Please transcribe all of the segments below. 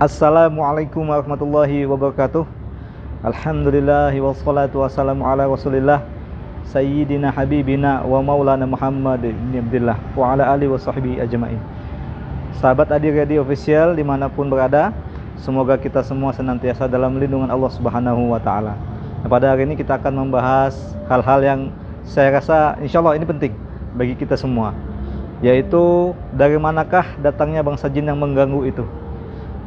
Assalamualaikum warahmatullahi wabarakatuh. Alhamdulillahi wassalatu wassalamu ala rasulillah Sayyidina habibina wa maulana Muhammad bin Abdillah wa ala alihi wa sahbihi ajma'in. Sahabat Adi Radio Official dimanapun berada, semoga kita semua senantiasa dalam lindungan Allah Subhanahu wa ta'ala. Pada hari ini kita akan membahas hal-hal yang saya rasa insya Allah ini penting bagi kita semua, yaitu dari manakah datangnya bangsa jin yang mengganggu itu.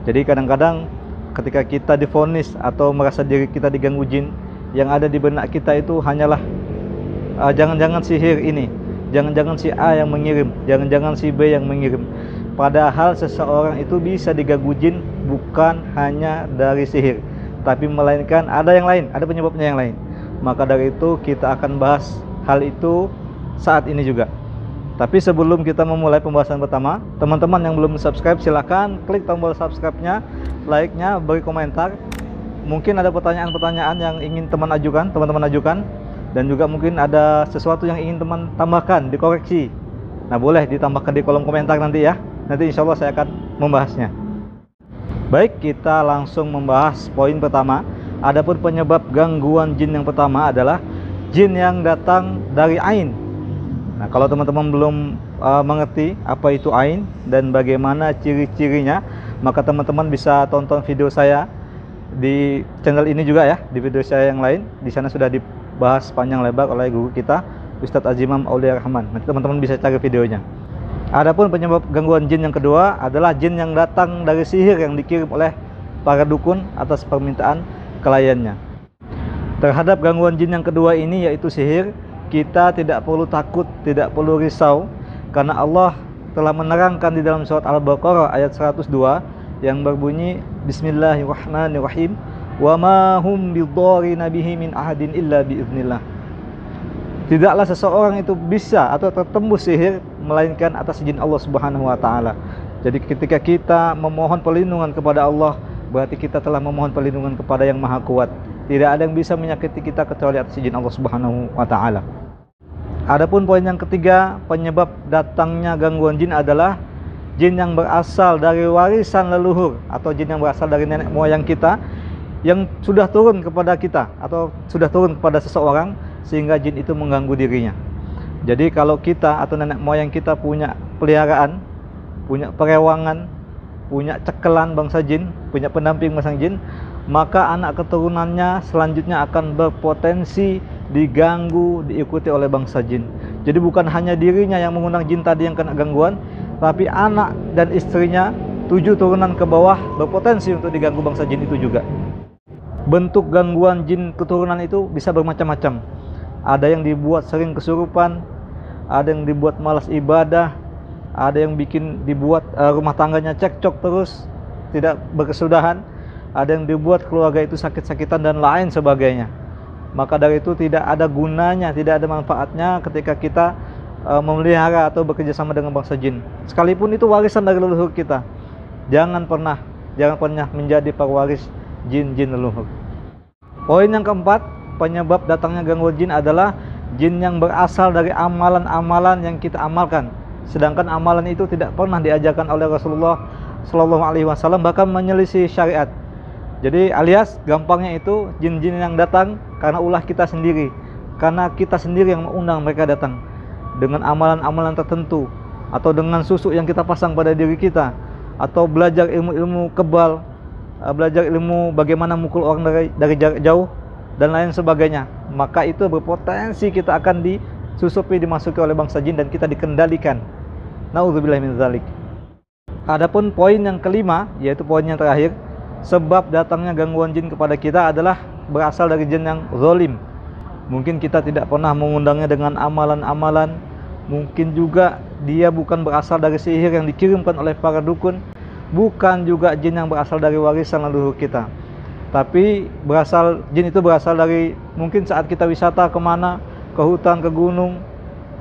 Jadi kadang-kadang ketika kita divonis atau merasa diri kita diganggu jin, yang ada di benak kita itu hanyalah jangan-jangan sihir ini, jangan-jangan si A yang mengirim, jangan-jangan si B yang mengirim. Padahal seseorang itu bisa diganggu jin bukan hanya dari sihir, tapi melainkan ada yang lain, ada penyebabnya yang lain. Maka dari itu kita akan bahas hal itu saat ini juga. Tapi sebelum kita memulai pembahasan pertama, teman-teman yang belum subscribe silahkan klik tombol subscribe-nya, like-nya, beri komentar. Mungkin ada pertanyaan-pertanyaan yang ingin teman-teman ajukan, dan juga mungkin ada sesuatu yang ingin teman tambahkan, dikoreksi. Nah, boleh ditambahkan di kolom komentar nanti ya. Nanti insya Allah saya akan membahasnya. Baik, kita langsung membahas poin pertama. Adapun penyebab gangguan jin yang pertama adalah jin yang datang dari ain. Nah, kalau teman-teman belum mengerti apa itu ain dan bagaimana ciri-cirinya, maka teman-teman bisa tonton video saya di channel ini juga ya, di video saya yang lain. Di sana sudah dibahas panjang lebar oleh guru kita, Ustadz Azimam Aulia Rahman. Nanti teman-teman bisa cari videonya. Adapun penyebab gangguan jin yang kedua adalah jin yang datang dari sihir yang dikirim oleh para dukun atas permintaan kliennya. Terhadap gangguan jin yang kedua ini, yaitu sihir, kita tidak perlu takut, tidak perlu risau, karena Allah telah menerangkan di dalam surat Al-Baqarah ayat 102 yang berbunyi Bismillahirrahmanirrahim, wa ma hum bidharina bihi min ahadin illa biiznillah. Tidaklah seseorang itu bisa atau tertembus sihir melainkan atas izin Allah Subhanahu wa taala. Jadi ketika kita memohon perlindungan kepada Allah, berarti kita telah memohon perlindungan kepada yang Maha Kuat. Tidak ada yang bisa menyakiti kita kecuali atas izin Allah Subhanahu wa taala. Adapun poin yang ketiga, penyebab datangnya gangguan jin adalah jin yang berasal dari warisan leluhur atau jin yang berasal dari nenek moyang kita yang sudah turun kepada kita atau sudah turun kepada seseorang sehingga jin itu mengganggu dirinya. Jadi kalau kita atau nenek moyang kita punya peliharaan, punya perewangan, punya cekelan bangsa jin, punya pendamping bangsa jin, maka anak keturunannya selanjutnya akan berpotensi diganggu, diikuti oleh bangsa jin. Jadi bukan hanya dirinya yang mengundang jin tadi yang kena gangguan, tapi anak dan istrinya 7 turunan ke bawah berpotensi untuk diganggu bangsa jin itu juga. Bentuk gangguan jin keturunan itu bisa bermacam-macam. Ada yang dibuat sering kesurupan, ada yang dibuat malas ibadah, ada yang dibuat rumah tangganya cekcok terus, tidak berkesudahan, ada yang dibuat keluarga itu sakit-sakitan dan lain sebagainya. Maka dari itu tidak ada gunanya, tidak ada manfaatnya ketika kita memelihara atau bekerja sama dengan bangsa jin. Sekalipun itu warisan dari leluhur kita, jangan pernah menjadi pewaris jin-jin leluhur. Poin yang keempat, penyebab datangnya gangguan jin adalah jin yang berasal dari amalan-amalan yang kita amalkan, sedangkan amalan itu tidak pernah diajarkan oleh Rasulullah Shallallahu Alaihi Wasallam, bahkan menyelisih syariat. Jadi alias gampangnya itu jin-jin yang datang karena ulah kita sendiri, karena kita sendiri yang mengundang mereka datang dengan amalan-amalan tertentu, atau dengan susuk yang kita pasang pada diri kita, atau belajar ilmu-ilmu kebal, belajar ilmu bagaimana mukul orang dari jarak jauh, dan lain sebagainya, maka itu berpotensi kita akan disusupi, dimasuki oleh bangsa jin dan kita dikendalikan. Nauzubillah min dzalik. Adapun poin yang kelima, yaitu poin yang terakhir, sebab datangnya gangguan jin kepada kita adalah berasal dari jin yang zalim. Mungkin kita tidak pernah mengundangnya dengan amalan-amalan, mungkin juga dia bukan berasal dari sihir yang dikirimkan oleh para dukun, bukan juga jin yang berasal dari warisan leluhur kita, tapi jin itu berasal dari mungkin saat kita wisata kemana, ke hutan, ke gunung,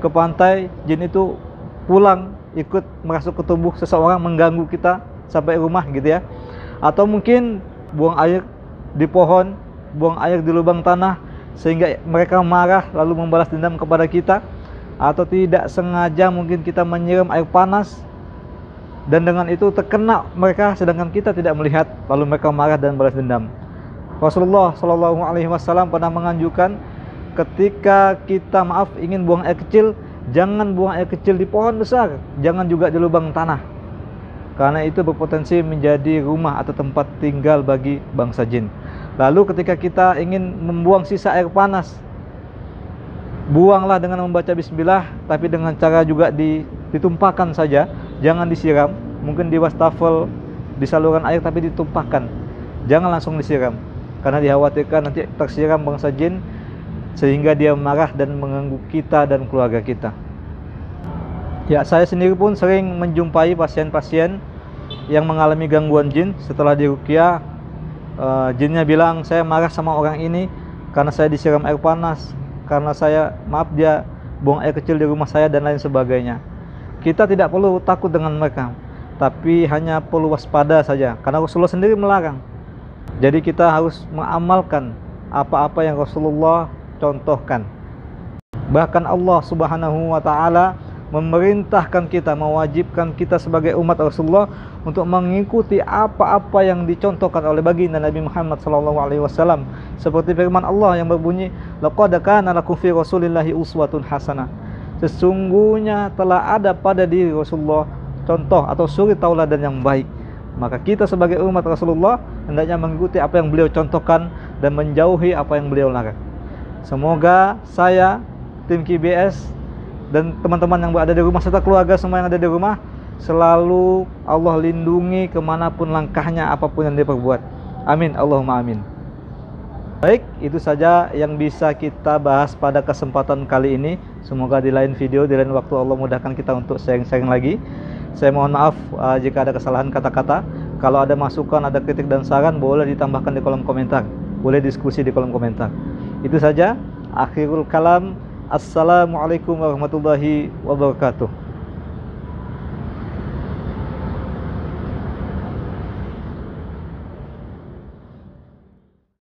ke pantai, jin itu pulang ikut masuk ke tubuh seseorang, mengganggu kita sampai rumah gitu ya. Atau mungkin buang air di pohon, buang air di lubang tanah sehingga mereka marah lalu membalas dendam kepada kita. Atau tidak sengaja mungkin kita menyiram air panas dan dengan itu terkena mereka sedangkan kita tidak melihat, lalu mereka marah dan balas dendam. Rasulullah SAW pernah menganjurkan ketika kita ingin buang air kecil, jangan buang air kecil di pohon besar, jangan juga di lubang tanah, karena itu berpotensi menjadi rumah atau tempat tinggal bagi bangsa jin. Lalu ketika kita ingin membuang sisa air panas, buanglah dengan membaca bismillah, tapi dengan cara juga ditumpahkan saja, jangan disiram. Mungkin di wastafel, di saluran air, tapi ditumpahkan, jangan langsung disiram, karena dikhawatirkan nanti tersiram bangsa jin sehingga dia marah dan mengganggu kita dan keluarga kita. Ya, saya sendiri pun sering menjumpai pasien-pasien yang mengalami gangguan jin. Setelah diruqyah, jinnya bilang, saya marah sama orang ini karena saya disiram air panas, karena dia buang air kecil di rumah saya dan lain sebagainya. Kita tidak perlu takut dengan mereka, tapi hanya perlu waspada saja, karena Rasulullah sendiri melarang. Jadi kita harus mengamalkan apa-apa yang Rasulullah contohkan. Bahkan Allah Subhanahu wa taala memerintahkan kita, mewajibkan kita sebagai umat Rasulullah untuk mengikuti apa-apa yang dicontohkan oleh baginda Nabi Muhammad SAW. Seperti firman Allah yang berbunyi, laqad kana lakum fi rasulillahi uswatun hasanah. Sesungguhnya telah ada pada diri Rasulullah contoh atau suri tauladan yang baik. Maka kita sebagai umat Rasulullah hendaknya mengikuti apa yang beliau contohkan dan menjauhi apa yang beliau larang. Semoga saya, tim KBS, dan teman-teman yang berada di rumah serta keluarga semua yang ada di rumah selalu Allah lindungi kemanapun langkahnya, apapun yang dia perbuat. Amin, Allahumma amin. Baik, itu saja yang bisa kita bahas pada kesempatan kali ini. Semoga di lain video, di lain waktu Allah mudahkan kita untuk sharing-sharing lagi. Saya mohon maaf jika ada kesalahan kata-kata. Kalau ada masukan, ada kritik dan saran, boleh ditambahkan di kolom komentar, boleh diskusi di kolom komentar. Itu saja, akhirul kalam. Assalamualaikum warahmatullahi wabarakatuh.